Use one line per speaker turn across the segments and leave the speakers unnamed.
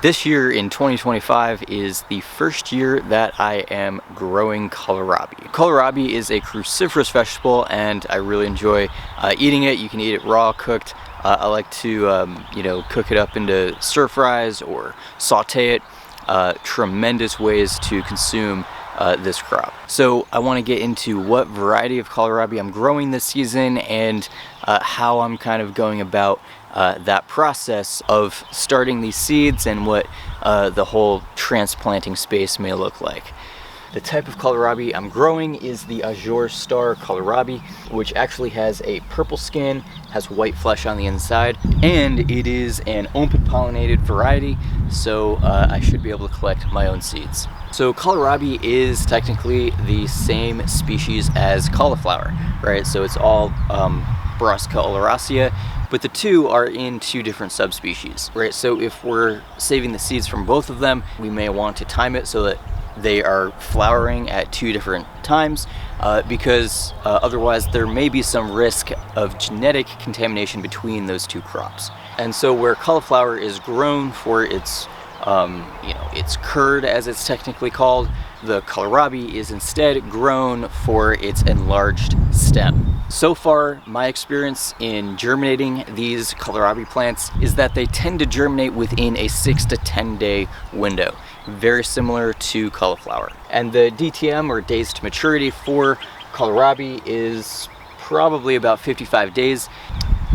This year in 2025 is the first year that I am growing kohlrabi. Kohlrabi is a cruciferous vegetable and I really enjoy eating it. You can eat it raw, cooked. I like to cook it up into stir fries or saute it. Tremendous ways to consume this crop. So I want to get into what variety of kohlrabi I'm growing this season and how I'm kind of going about that process of starting these seeds and what the whole transplanting space may look like. The type of kohlrabi I'm growing is the Azure star kohlrabi, which actually has a purple skin, has white flesh on the inside, and it is an open pollinated variety, so I should be able to collect my own seeds. So kohlrabi is technically the same species as cauliflower, right? So it's all Brassica oleracea, but the two are in two different subspecies, right? So if we're saving the seeds from both of them, we may want to time it so that they are flowering at two different times because otherwise there may be some risk of genetic contamination between those two crops. And so where cauliflower is grown for its its curd, as it's technically called, the kohlrabi is instead grown for its enlarged stem. So far, my experience in germinating these kohlrabi plants is that they tend to germinate within a 6 to 10 day window, very similar to cauliflower. And the DTM, or days to maturity, for kohlrabi is probably about 55 days,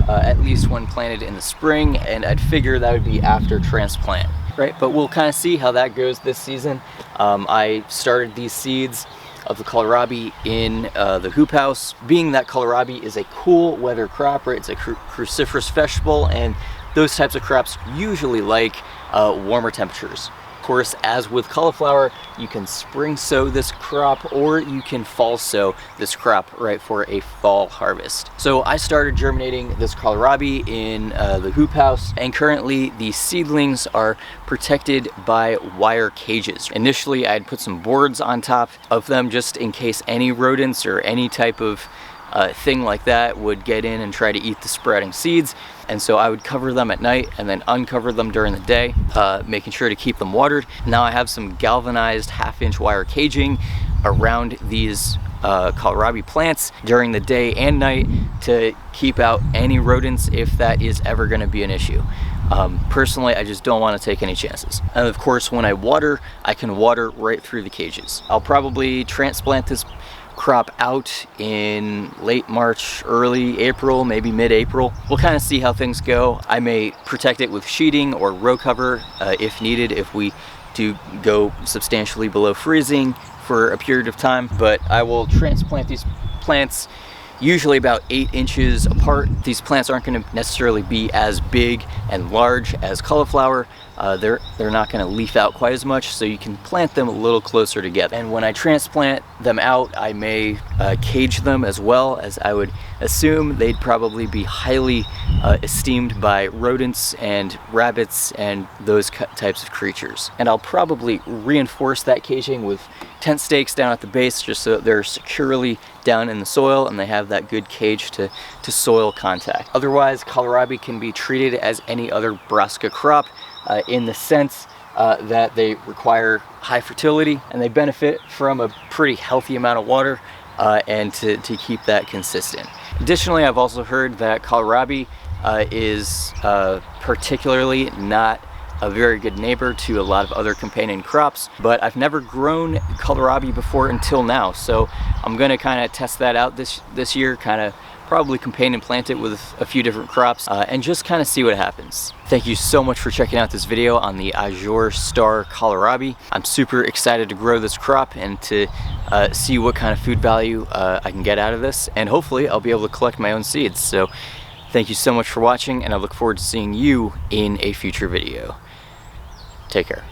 at least when planted in the spring, and I'd figure that would be after transplant. Right, but we'll kind of see how that goes this season. I started these seeds of the kohlrabi in the hoop house. Being that kohlrabi is a cool weather crop, right? It's a cruciferous vegetable, and those types of crops usually like warmer temperatures. Of course, as with cauliflower, you can spring sow this crop or you can fall sow this crop, right, for a fall harvest. So I started germinating this kohlrabi in the hoop house, and currently the seedlings are protected by wire cages. Initially, I'd put some boards on top of them just in case any rodents or any type of thing like that would get in and try to eat the sprouting seeds. And so I would cover them at night and then uncover them during the day, making sure to keep them watered. Now I have some galvanized 1/2-inch wire caging around these kohlrabi plants during the day and night to keep out any rodents if that is ever going to be an issue. Personally, I just don't want to take any chances. And of course, when I water, I can water right through the cages. I'll probably transplant this crop out in late March, early April, maybe mid-April. We'll kind of see how things go. I may protect it with sheeting or row cover if needed, if we do go substantially below freezing for a period of time, but I will transplant these plants usually about 8 inches apart. These plants aren't going to necessarily be as big and large as cauliflower. They're not going to leaf out quite as much, so you can plant them a little closer together. And when I transplant them out, I may cage them as well, as I would assume they'd probably be highly esteemed by rodents and rabbits and those types of creatures. And I'll probably reinforce that caging with tent stakes down at the base just so that they're securely down in the soil and they have that good cage to soil contact. Otherwise, kohlrabi can be treated as any other brassica crop in the sense that they require high fertility and they benefit from a pretty healthy amount of water and to keep that consistent. Additionally, I've also heard that kohlrabi is particularly not a very good neighbor to a lot of other companion crops, but I've never grown kohlrabi before until now, so I'm going to kind of test that out this year, kind of probably companion plant it with a few different crops and just kind of see what happens. Thank you so much for checking out this video on the Azure star kohlrabi. I'm super excited to grow this crop and to see what kind of food value I can get out of this, and hopefully I'll be able to collect my own seeds. So thank you so much for watching, and I look forward to seeing you in a future video. Take care.